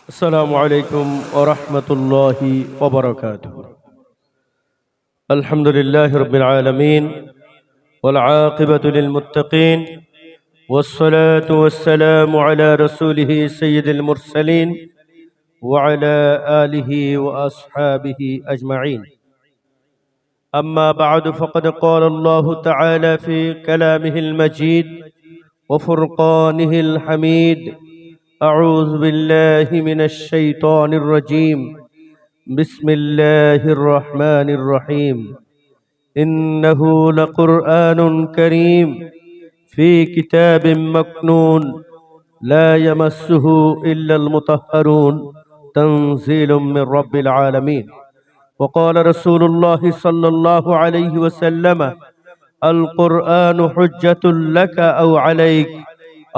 السلام عليكم ورحمة الله وبركاته. الحمد لله رب العالمين والعاقبة للمتقين والصلاة والسلام على رسوله سيد المرسلين وعلى آله وأصحابه أجمعين. أما بعد فقد قال الله تعالى في كلامه المجيد وفرقانه الحميد: أعوذ بالله من الشيطان الرجيم. بسم الله الرحمن الرحيم. إنه لقرآن كريم في كتاب مكنون لا يمسه إلا المطهرون تنزيل من رب العالمين. وقال رسول الله صلى الله عليه وسلم: القرآن حجة لك أو عليك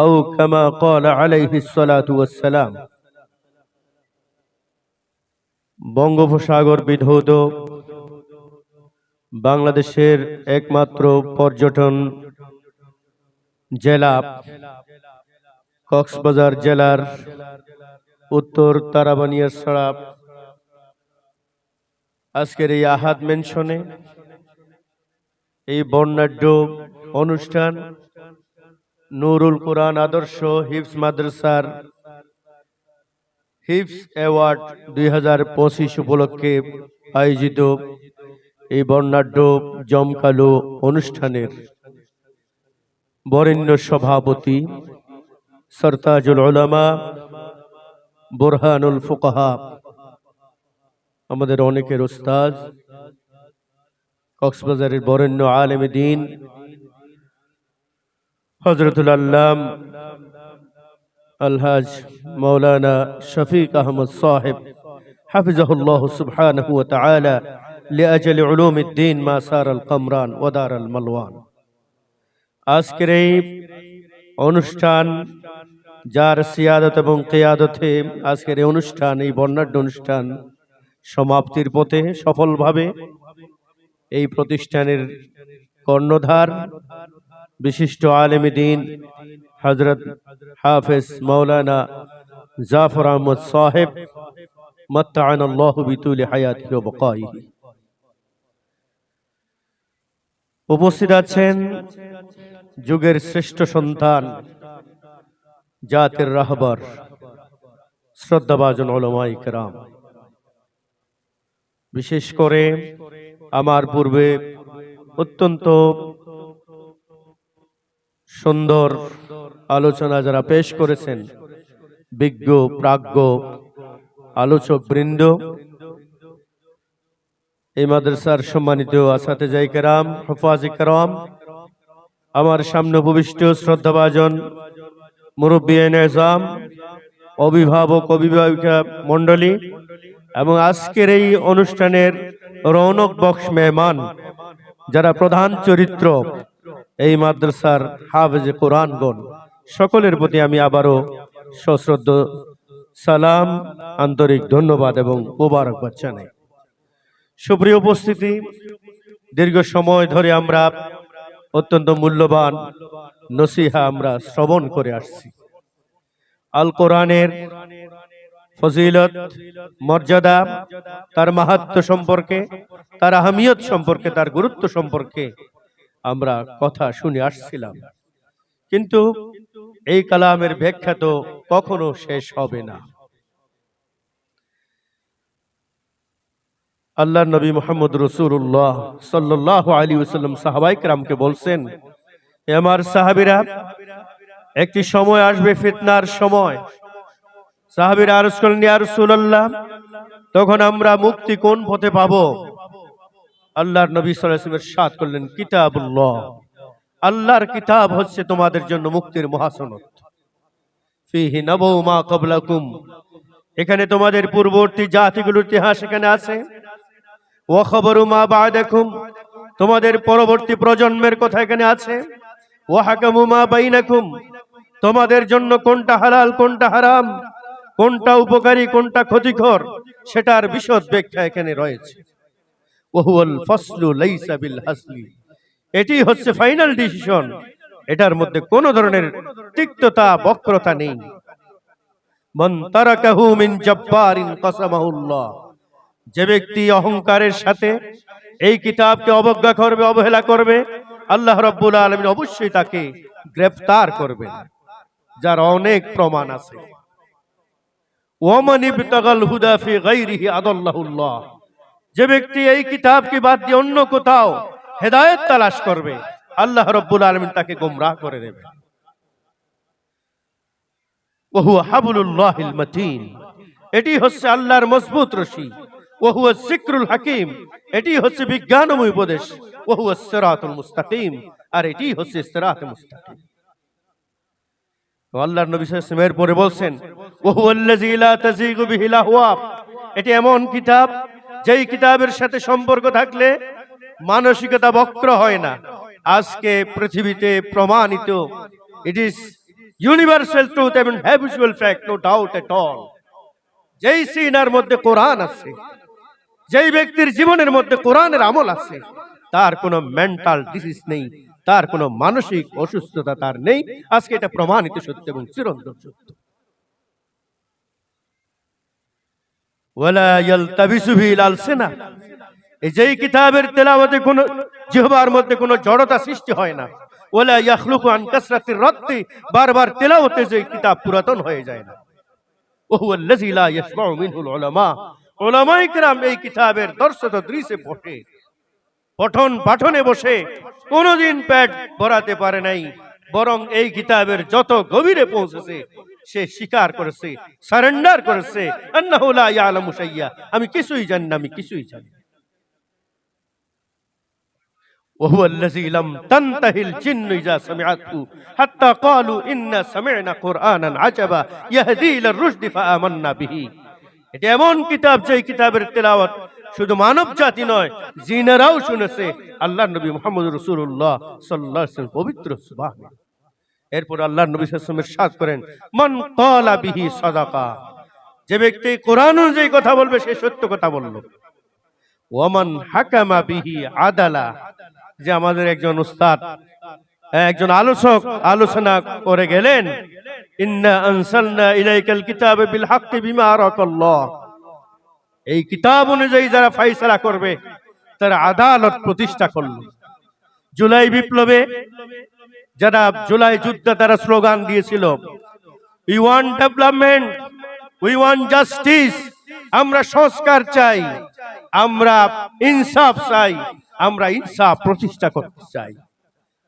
أو كما قال عليه الصلاة والسلام. বঙ্গোপসাগর বিধৌত বাংলাদেশের একমাত্র পর্যটন জেলা কক্সবাজার জেলার উত্তর তারাবানিয়াছড়া আজকের এই আহাদ মেনশনে এই বর্ণাঢ্য অনুষ্ঠান নুরুল কোরআন আদর্শ হিফজ মাদ্রাসার হিফজ অ্যাওয়ার্ড 2025 উপলক্ষে আয়োজিত এই বর্ণাঢ্য জমকালো অনুষ্ঠানের বরেণ্য সভাপতি সরতাজুল উলামা বুরহানুল ফুকাহা, আমাদের অনেকের উস্তাদ, কক্সবাজারের বরেণ্য আলেমে দ্বীন হযরতুল আল্লাম আলহাজ মাওলানা শফিক আহমদ সাহেব হাফিজাহুল্লাহ সুবহানাহু ওয়া তাআলা লিআজলি উলুমিদ্দিন মা সারাল কামরান ওয়া দারাল মালওয়ান। আজকের এই অনুষ্ঠান যার সিয়াদত এবং কিয়াদতে আজকের এই অনুষ্ঠান, এই বর্ণাঢ্য অনুষ্ঠান সমাপ্তির পথে সফলভাবে এই প্রতিষ্ঠানের কর্ণধার বিশিষ্ট আলেমে দ্বীন হযরত হাফেজ মাওলানা জাফর আহমদ সাহেব মাত্তাআনাল্লাহু বিতুলি হায়াতিহি ওয়া বাকাইহি উপস্থিত আছেন যুগের শ্রেষ্ঠ সন্তান, জাতের রাহবার, শ্রদ্ধাভাজন উলামায়ে কেরাম। বিশেষ করে আমার পূর্বে অত্যন্ত সুন্দর আলোচনা যারা পেশ করেছেন, বিজ্ঞ প্রাজ্ঞ আলোচক বৃন্দ, এই মাদ্রাসার সম্মানিত আসাতেজায়ে কেরাম, হুফাজে কেরাম, আমার সামনে উপবিষ্ট শ্রদ্ধাভাজন মুরব্বিয়ানে এজাম, অভিভাবক অভিভাবিকা মণ্ডলী এবং আজকের এই অনুষ্ঠানের রৌনক বক্স মেহমান যারা প্রধান চরিত্র এই মাদ্রাসার হাফেজে কোরআনগণ, সকলের প্রতি আমি আবারও সশ্রদ্ধ সালাম, আন্তরিক ধন্যবাদ এবং মোবারকবাদ জানাই। সুপ্রিয় উপস্থিতি, দীর্ঘ সময় ধরে আমরা অত্যন্ত মূল্যবান নসিহা আমরা শ্রবণ করে আসছি। আল কোরআনের ফজিলত, মর্যাদা, তার মাহাত্ম্য সম্পর্কে, তার আহমিয়ত সম্পর্কে, তার গুরুত্ব সম্পর্কে আমরা কথা শুনে আসছিলাম। কিন্তু এই কালামের ব্যাখ্যা তো কখনো শেষ হবে না। আল্লাহর নবী মুহাম্মদ রাসূলুল্লাহ সাল্লাল্লাহু আলাইহি ওয়াসাল্লাম সাহাবায়ে কেরামকে বলছেন, হে আমার সাহাবীরা, একটি সময় আসবে ফিতনার সময়। সাহাবীরা আরজ করলেন, ইয়া রাসূলুল্লাহ, তখন আমরা মুক্তি কোন পথে পাবো? আল্লাহর নবী সাল্লাল্লাহু আলাইহি ওয়াসাল্লাম ইরশাদ করলেন, কিতাবুল্লাহ, আল্লাহর কিতাব হচ্ছে তোমাদের জন্য মুক্তির মহাসনদ। ফিহি নাবাউ মা ক্বাবলাকুম, এখানে তোমাদের পূর্ববর্তী জাতিগুলোর ইতিহাস এখানে আছে। ওয়া খাবারু মা বা'দাকুম, তোমাদের পরবর্তী প্রজন্মের কথা এখানে আছে। ওয়া হাকামু মা বাইনাকুম, তোমাদের জন্য কোনটা হালাল কোনটা হারাম, কোনটা উপকারী কোনটা ক্ষতিকর, সেটার বিশদ ব্যাখ্যা এখানে রয়েছে। ওয়া হুয়াল ফাসলু লাইসা বিল হাসলি, এটি হচ্ছে ফাইনাল ডিসিশন, এটার মধ্যে কোনো ধরনের তিক্ততা বক্রতা নেই। মান তারাকাহু মিন জাব্বারিন কাসামাহুল্লাহ, যে ব্যক্তি অহংকারের সাথে এই কিতাবকে অবজ্ঞা করবে, অবহেলা করবে, আল্লাহ রাব্বুল আলামিন অবশ্যই তাকে গ্রেফতার করবেন, যার অনেক প্রমাণ আছে। ওয়ামান ইবতাগাল হুদা ফি গায়রিহি আদাল্লাহুল্লাহ, যে ব্যক্তি এই কিতাবকে বাদ দিয়ে অন্য কোথাও হেদায়েত তালাশ করবে, আল্লাহ রাব্বুল আলামিন তাকে গোমরাহ করে দেবেন। ওয়া হুয়া হাবলুল্লাহিল মাতিন, এটি হচ্ছে আল্লাহর মজবুত রশি। ওয়া হুয়া যিকরুল হাকিম, এটি হচ্ছে বিজ্ঞানময় উপদেশ। ওয়া হুয়া সিরাতুল মুস্তাকিম, আর এটি হচ্ছে সিরাতুল মুস্তাকিম। আল্লাহর নবী সাল্লাল্লাহু আলাইহি ওয়াসাল্লাম এর পরে বলছেন, ওয়া হুয়াল্লাযী লা তাযীগু বিহিল আহওয়া, এটি এমন কিতাব যেই কিতাবের সাথে সম্পর্ক থাকলে মানসিকতা বক্র হয় না। আজকে পৃথিবীতে প্রমাণিত, ইট ইজ ইউনিভার্সাল ট্রুথ এবং habitual fact, no doubt at all, যেই সিনার মধ্যে কোরআন আছে, যেই ব্যক্তির জীবনের মধ্যে কোরআনের আমল আছে, তার কোনো মেন্টাল ডিজিজ নেই, তার কোনো মানসিক অসুস্থতা তার নেই। আজকে এটা প্রমাণিত সত্য এবং চিরন্তন সত্য। ওয়ালা ইয়ালতাবিসু বিল আলসিনা, এই যেই কিতাবের তেলাওয়াতে কোনো জিহ্বার মধ্যে কোনো জড়তা সৃষ্টি হয় না। ওয়ালা ইয়াখলুকু আন কাসরাতির রাদ্দি, বারবার তেলাওয়াতে যে কিতাব পুরাতন হয়ে যায় না। ওয়া হুয়াল্লাযী লা ইয়াশবাউ মিনহুল উলামা, উলামায়ে কেরাম এই কিতাবের দর্শ তদরিসে পড়ে, পঠন পাঠনে বসে কোনদিন পেট ভরাতে পারে নাই, বরং এই কিতাবের যত গভীরে পৌঁছেছে সে স্বীকার করেছে, সারেন্ডার করেছে, আন্নাহু লা ইয়ালামু শাইয়া, আমি কিছুই জানি না, আমি কিছুই জানি না। ওয়া হুয়াল্লাযী লাম তানতাহিল জিন্নু ইযা সামিআতহু হাত্তা ক্বালু ইন্না সামি'না কুরআনান আজাবা ইয়াহদি ইলার রুশদি ফাআমান্না বিহি, এটা এমন কিতাব যে কিতাবের তেলাওয়াত শুধু মানব জাতি নয়, জিনেরাও শুনেছে। আল্লাহর নবী মুহাম্মদ রাসূলুল্লাহ সাল্লাল্লাহু আলাইহি ওয়াসাল্লাম পবিত্র সুবহান। এরপর আল্লাহর নবী সাল্লাল্লাহু আলাইহি ওয়াসাল্লাম ইরশাদ করেন, মান ক্বালা বিহি সাদাকা, যে ব্যক্তি কোরআন অনুযায়ী কথা বলবে সে সত্য কথা বলল। ওয়ামান হাকামা বিহি আদালা, যে আমাদের একজন উস্তাদ, একজন আলোচক আলোচনা করে গেলেন, ইন্না আনসালনা ইলাইকাল কিতাবা বিল হাক্কি বিমা আরাকাল্লাহ, এই কিতাব অনুযায়ী যারা ফয়সালা করবে তারা আদালত প্রতিষ্ঠা করল। জুলাই বিপ্লবে যারা জুলাই যুদ্ধে তারা স্লোগান দিয়েছিল, we want development, we want justice, আমরা সংস্কার চাই, আমরা ইনসাফ চাই, আমরা ইনসাফ প্রতিষ্ঠা করতে চাই।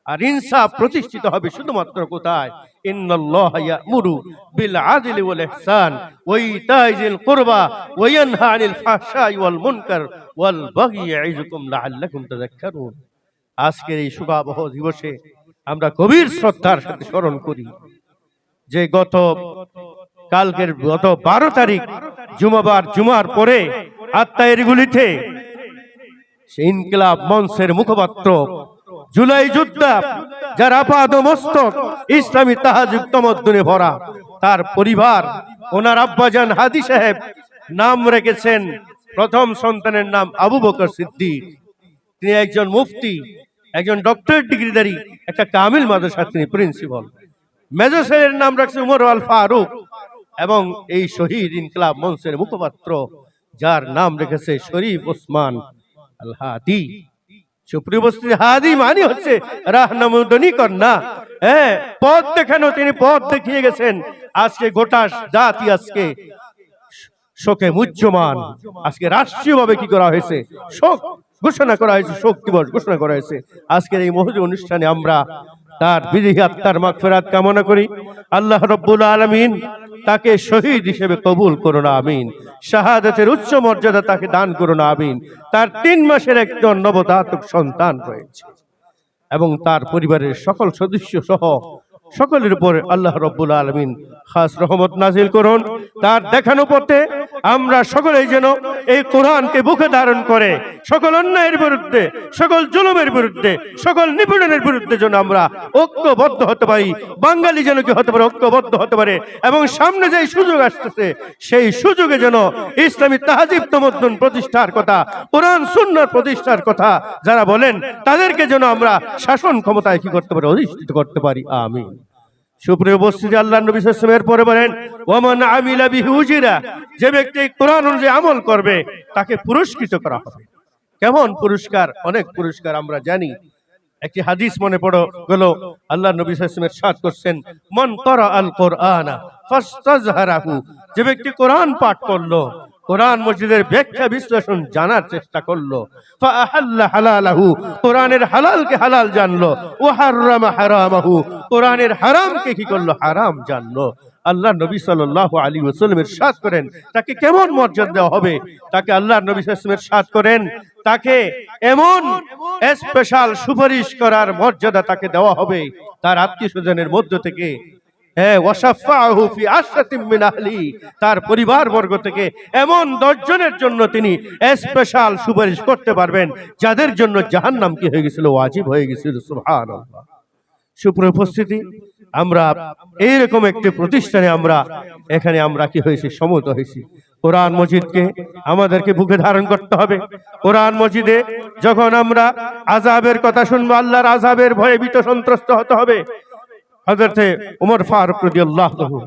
আর ইনসাফ প্রতিষ্ঠিত হবে শুধুমাত্র কোথায়? ইন্নাল্লাহা ইয়া'মুরু বিল আদলি ওয়াল ইহসান ওয়া ইতা'i যিল কুরবা ওয়া ইয়ানহা আনিল ফাহশাই ওয়াল মুনকার ওয়াল বাগই ইয়া'iযুকুম লাআল্লাকুম তাযাক্কারুন। আজকের এই সুগাবহ দিবসে আমরা গভীর শ্রদ্ধার সাথে স্মরণ করি যে গত 12 তারিখ জুমার পরে আত্মায়েরগুলিতে ইনকিলাব মঞ্চের মুখপাত্র, জুলাই যোদ্ধা যার আপাদ মস্তক ইসলামী তাহাজ্জুদ তমদ্দুনে ভরা, তার পরিবার, ওনার আব্বাজান হাদি সাহেব নাম রেখেছেন, প্রথম সন্তানের নাম আবু বকর সিদ্দিক। তিনি একজন মুফতি, একজন ডক্টরেট ডিগ্রিধারী, একটা কামিল মাদ্রাসার তিনি প্রিন্সিপাল। মেজর সাহেবের নাম রাখছে উমর আল ফারুক, এবং এই শহীদ ইনকিলাব মঞ্চের মুখপাত্র যার নাম রেখেছে শরীফ ওসমান আল হাদি। সুপ্রিয় উপস্থিতি, হাদি মানে হচ্ছে রাহনুমানি কন্যা, পথ দেখানো, তিনি পথ দেখিয়ে গেছেন। আজকে গোটা জাতি আজকে শোকে মুহ্যমান। আজকে রাষ্ট্রীয়ভাবে কি করা হয়েছে? শোক ঘোষণা করা হয়েছে, শোক দিবস ঘোষণা করা হয়েছে। আজকের এই মহৎ অনুষ্ঠানে আমরা তার বিদেহী আত্মার মাগফিরাত কামনা করি। আল্লাহ রাব্বুল আলামিন তাকে শহীদ হিসেবে কবুল করুন, আমিন। শাহাদাতের উচ্চ মর্যাদা তাকে দান করুন, আমিন। তার 3 মাসের একজন নবজাতক সন্তান রয়েছে এবং তার পরিবারের সকল সদস্য সহ সকলের উপর আল্লাহ রাব্বুল আলামিন খাস রহমত নাজিল করুন। তার দেখানো পথে আমরা সকলেই যেন এই কোরআনকে বুকে ধারণ করে সকল অন্যায়ের বিরুদ্ধে, সকল জুলুমের বিরুদ্ধে, সকল নিপীড়নের বিরুদ্ধে যেন আমরা ঐক্যবদ্ধ হতে পারি। বাঙালি যেন কি হতে পারে, ঐক্যবদ্ধ হতে পারে, এবং সামনে যে সুযোগ আসতেছে সেই সুযোগে যেন ইসলামী তাহজিব তমদ্দুন প্রতিষ্ঠার কথা, কোরআন সুন্নাহ প্রতিষ্ঠার কথা যারা বলেন তাদেরকে যেন আমরা শাসন ক্ষমতায় কি করতে পারি, অধিষ্ঠিত করতে পারি, আমিন। সুপ্রিয় উপস্থিতি, আল্লাহর নবী সাল্লাল্লাহু আলাইহি ওয়াসাল্লাম পরে বলেন, ওয়ামান আমিলা বিহি উজিরা, যে ব্যক্তি কোরআন অনুযায়ী আমল করবে তাকে পুরস্কৃত করা হবে। কেমন পুরস্কার? অনেক পুরস্কার আমরা জানি। একটি হাদিস মনে পড়ো গেল, আল্লাহর নবী সাল্লাল্লাহু আলাইহি ওয়াসাল্লাম ইরশাদ করছেন, মান ক্বারা আল কোরআনা ফাস্তাজহারাহু, যে ব্যক্তি কোরআন পাঠ করলো, কোরআন মজিদের ব্যাখ্যা বিশ্লেষণ জানার চেষ্টা করলো, ফাআহাল্লা হালালাহু, কোরআনের হালালকে হালাল জানলো, ওয়া হাররামা হারামাহু, কোরআনের হারামকে কি করলো? হারাম জানলো। আল্লাহ নবী সাল্লাল্লাহু আলাইহি ওয়াসাল্লাম ইরশাদ করেন তাকে কেমন মর্যাদা দেওয়া হবে। তাকে আল্লাহ নবী সাল্লাল্লাহু আলাইহি ওয়াসাল্লাম ইরশাদ করেন তাকে এমন স্পেশাল সুপারিশ করার মর্যাদা তাকে দেওয়া হবে তার আত্মীয় স্বজনের মধ্য থেকে, ওয়াশাফাহু ফি আশরাতিম মিন আহলি, তার পরিবার বর্গ থেকে এমন 10 জনের জন্য তিনি স্পেশাল সুপারিশ করতে পারবেন যাদের জন্য জাহান্নাম কি হয়ে গেছিল? ওয়াজিব হয়ে গেছিল। সুবহানাল্লাহ। সুপ্রিয় উপস্থিতি, আমরা এইরকম একটি প্রতিষ্ঠানে আমরা কি হয়েছি? সমবেত হয়েছি। কোরআন মজিদকে আমাদেরকে বুকে ধারণ করতে হবে। কোরআন মজিদে যখন আমরা আযাবের কথা শুনবো, আল্লাহর আযাবের ভয়ে ভীত সন্ত্রস্ত হতে হবে। হযরত ওমর ফারুক রাদিয়াল্লাহু আনহু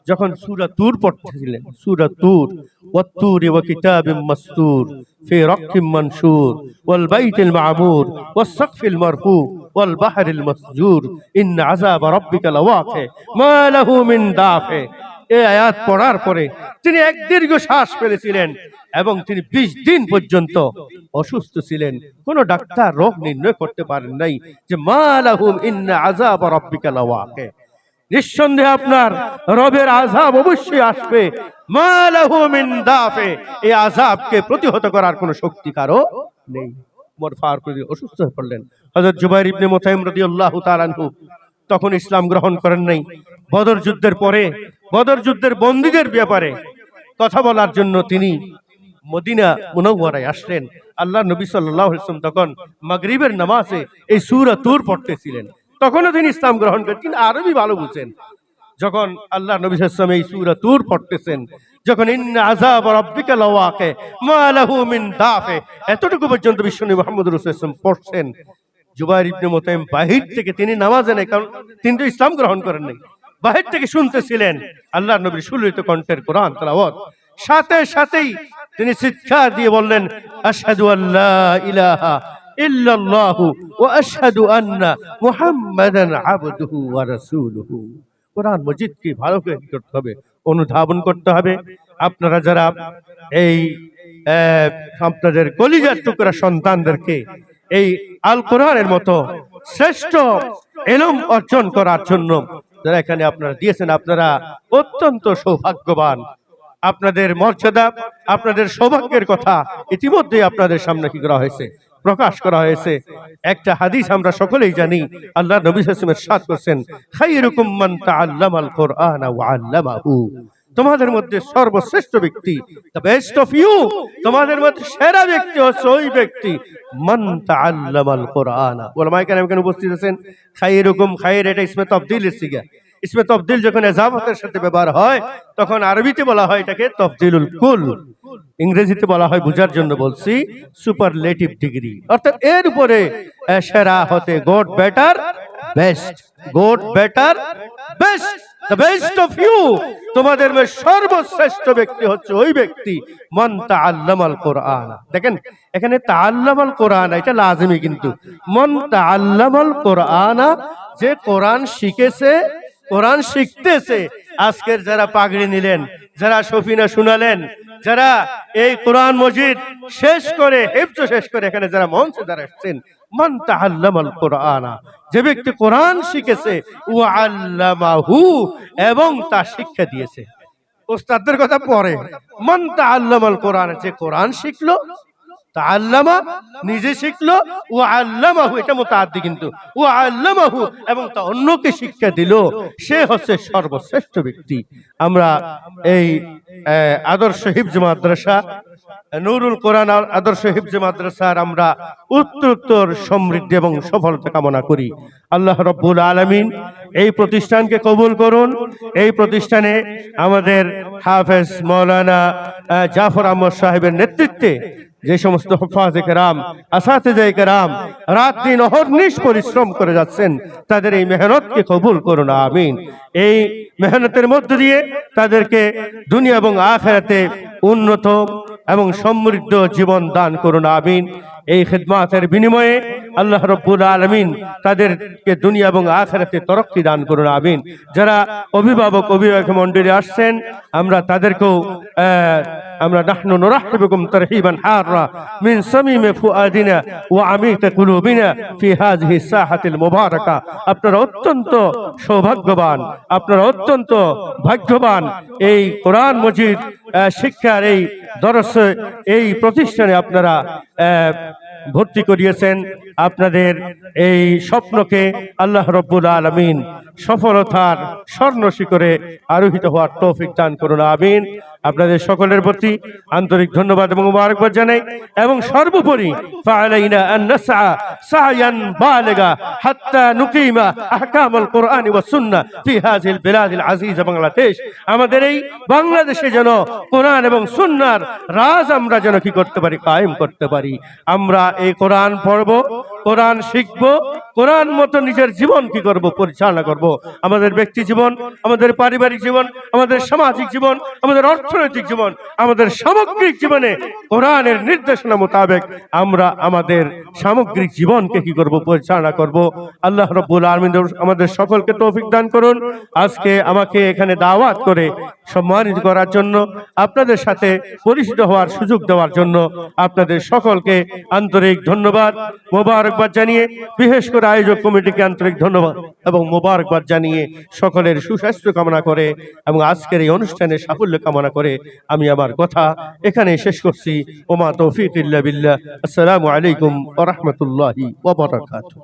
যখন সূরা তুর পড়তেছিলেন, সূরা তুর, ওয়াত-তুরি ওয়া কিতাবিম মাসতুর ফি রাক্কিম মানশুর ওয়াল বাইতিল মা'মুর ওয়াস-সাকফিল মারফু ওয়াল বাহরিল মাসজুর ইন্না আযাব রাব্বিকা লাওয়াকি মা লাহু মিন দাফি। এই আয়াত পড়ার পরে তিনি এক দীর্ঘ শ্বাস ফেলেছিলেন এবং তিনি 20 দিন পর্যন্ত অসুস্থ ছিলেন। কোন ডাক্তার রোগ নির্ণয় করতে পারেন নাই যে মা লাহু ইন্না আযাব রাব্বিকা লাওয়াকি, নিঃসন্দেহে আপনার রবের আযাব অবশ্যই আসবে। মা লাহু মিন দাফি, এই আযাবকে প্রতিহত করার কোনো শক্তি কারো নেই। ওমর ফারুক অসুস্থ হয়ে পড়লেন। হযরত জুবাইর ইবনে মুতাইম রাদিয়াল্লাহু তাআলা আনহু তখন ইসলাম গ্রহণ করেন নাই। বদর যুদ্ধের পরে বদর যুদ্ধের বন্দীদের ব্যাপারে কথা বলার জন্য তিনি মদিনা মুনাওয়ারায় আসলেন। আল্লাহ নবী সাল্লাল্লাহু আলাইহি ওয়াসাল্লাম তখন মাগরিবের নামাজে এই সূরা তুর পড়তেছিলেন। তখনও তিনি ইসলাম গ্রহণ করেন, তিনি আরবি ভালো বুঝেন। যখন আল্লাহ নবী সাল্লাল্লাহু আলাইহি ওয়াসাল্লাম এই সূরা তুর পড়তেছেন, যখন ইন্না আযাব রাব্বিকা লাওয়াকি মা লাহু মিন দাফি, এতটুকু পর্যন্ত বিশ্বনবী মুহাম্মদ রাসূলুল্লাহ সাল্লাল্লাহু আলাইহি ওয়াসাল্লাম পড়ছেন। জুবাইর ইবনে মুতাইম বাহির থেকে, তিনি নামাজে নেই, কারণ তিনি তো ইসলাম গ্রহণ করেন নাই, বাহির থেকে শুনতেছিলেন আল্লাহ নবীর সুললিত কণ্ঠের কোরআন তেলাওয়াত। সাথে সাথেই তিনি চিৎকার দিয়ে বললেন, আশহাদু আল্লা ইলাহা ইল্লাল্লাহু ওয়া আশহাদু আন্না মুহাম্মাদান আবদুহু ওয়া রাসূলুহু। কোরআন মজিদকে ভালো করে করতে হবে, অনুধাবন করতে হবে। আপনারা যারা এই আপনাদের কলিজার টুকরা সন্তানদেরকে এই আল কোরআনের মতো শ্রেষ্ঠ ইলম অর্জন করার জন্য যারা এখানে আপনারা দিয়েছেন, আপনারা অত্যন্ত সৌভাগ্যবান। আপনাদের মর্যাদা, আপনাদের সৌভাগ্যের কথা ইতিমধ্যে আপনাদের সামনে কি করা হয়েছে? প্রকাশ করা হয়েছে। একটা হাদিস আমরা সকলেই জানি, আল্লাহ নবী সাল্লাল্লাহু আলাইহি ওয়াসাল্লাম ইরশাদ করেছেন, খায়রুকুম মান তাআল্লামাল কুরআনা ওয়া আল্লামাহু, তোমাদের মধ্যে সর্বশ্রেষ্ঠ ব্যক্তি, দ্য বেস্ট অফ ইউ, তোমাদের মধ্যে সেরা ব্যক্তি হচ্ছে ওই ব্যক্তি মান তাআল্লামাল কুরআনা। উলামায়ে কেরাম এখানে উপস্থিত আছেন। খায়রুকুম, খায়র এটা ইসমে তাফদীলের সিগা। ইসমে তাফদীল যখন ইজাফতের সাথে ব্যবহার হয় তখন আরবিতে বলা হয় এটাকে তাফদীলুল কুল, ইংরেজিতে বলা হয় বুঝার জন্য বলছি সুপারলেটিভ ডিগ্রি, অর্থাৎ এর উপরে সেরা হতে good better best, good better best, the best of you, তোমাদের মধ্যে সর্বশ্রেষ্ঠ ব্যক্তি হচ্ছে ওই ব্যক্তি মান তাআল্লামাল কুরআনা। দেখেন এখানে তাআল্লামাল কুরআনা এটা লাজিমি, কিন্তু মান তাআল্লামাল কুরআনা, যে কোরআন শিখেছে, কোরআন শিখতেছে। আজকের যারা পাগড়ি নিলেন, যারা সফিনা শুনালেন, যারা এই কোরআন মজিদ শেষ করে, হিফজ শেষ করে এখানে যারা মঞ্চে যারা আসছেন, মান তাআল্লামাল কুরআনা, যে ব্যক্তি কোরআন শিখেছে, ওয়া আল্লামাহু, এবং তা শিক্ষা দিয়েছে। ওস্তাদদের কথা পরে, মান তাআল্লামাল কুরআনা, যে কোরআন শিখলো, তাআল্লামা নিজে শিখলো, ওয়া আল্লামাহু এটা মুতাআদ্দি, কিন্তু ওয়া আল্লামাহু এবং তা অন্যকে শিক্ষা দিল, সে হচ্ছে সর্বশ্রেষ্ঠ ব্যক্তি। আমরা এই আদর্শ হিফজ মাদ্রাসা নুরুল কোরআন আদর্শ হিফজ মাদ্রাসার আমরা উত্তরোত্তর সমৃদ্ধি এবং সফলতা কামনা করি। আল্লাহ রাব্বুল আলামিন এই প্রতিষ্ঠানকে কবুল করুন। এই প্রতিষ্ঠানে আমাদের হাফেজ মাওলানা জাফর আহমদ সাহেবের নেতৃত্বে যে সমস্ত হুফাজে কেরাম, আসাতিজায়ে কেরাম রাত দিন অহর্নিশ পরিশ্রম করে যাচ্ছেন, তাদের এই মেহনতকে কবুল করুন, আমিন। এই মেহনতের মধ্য দিয়ে তাদেরকে দুনিয়া এবং আখিরাতে উন্নত এবং সমৃদ্ধ জীবন দান করুন, আমিন। এই খিদমাতের বিনিময়ে আল্লাহ রাব্বুল আলামিন তাদেরকে দুনিয়া এবং আখিরাতে তরক্কি দান করুন, আমিন। যারা অভিভাবক মণ্ডলী আসছেন, আমরা তাদেরকেও আমরা নাহনু নুরাহিবুকুম তারহিবান হারা মিন সামিমি ফুআদিনা ওয়া আমিকি কুলুবিনা ফি হাযিহি সাহাতিল মুবারাকা। আপনারা অত্যন্ত সৌভাগ্যবান, আপনারা অত্যন্ত ভাগ্যবান। এই কোরআন মজিদ শিক্ষার এই দরসে, এই প্রতিষ্ঠানে আপনারা ভর্তি করিয়েছেন। আপনাদের এই স্বপ্নকে আল্লাহ রাব্বুল আলামিন সফলতার স্বর্ণ শিখরে আরোহিত হওয়ার তৌফিক দান করুন, আমিন। আপনাদের সকলের প্রতি আন্তরিক ধন্যবাদ এবং মুবারকবাদ জানাই, এবং সর্বোপরি ফাআলাইনা আন নাসআ সায়ান বালিগা হাত্তা নুকিমা আহকামুল কুরআন ওয়াস সুন্নাহ ফি হাযিল বিলাদিল আজিজা বাংলাদেশ। আমাদের এই বাংলাদেশে যেন কোরআন এবং সুন্নাহর রাজ আমরা যেন কি করতে পারি, কায়েম করতে পারি। আমরা এই কোরআন পড়ব, কোরআন শিখব, কোরআন মতো নিজের জীবন কি করব, পরিচালনা করব। আমাদের ব্যক্তি জীবন, আমাদের পারিবারিক জীবন, আমাদের সামাজিক জীবন, আমাদের অর্থনৈতিক জীবন, আমাদের সামগ্রিক জীবনে কোরআনের নির্দেশনা মোতাবেক আমরা আমাদের সামগ্রিক জীবনকে কি করব, পরিচালনা করব। আল্লাহ রাব্বুল আলামিন আমাদের সকলকে তৌফিক দান করুন। আজকে আমাকে এখানে দাওয়াত করে সম্মানিত করার জন্য, আপনাদের সাথে পরিচিত হওয়ার সুযোগ দেওয়ার জন্য আপনাদের সকলকে আন্তরিক ধন্যবাদ, মোবারকবাদ জানিয়ে, বিশেষ করে আয়োজক কমিটিকে আন্তরিক ধন্যবাদ এবং মোবারকবাদ জানিয়ে, সকলের সুস্বাস্থ্য কামনা করে এবং আজকের এই অনুষ্ঠানের সাফল্য কামনা করে আমি আমার কথা এখানে শেষ করছি। ওমা তৌফিক ইল্লা বিল্লাহ। আসসালামু আলাইকুম ওয়া রাহমাতুল্লাহি ওয়া বারাকাতুহু।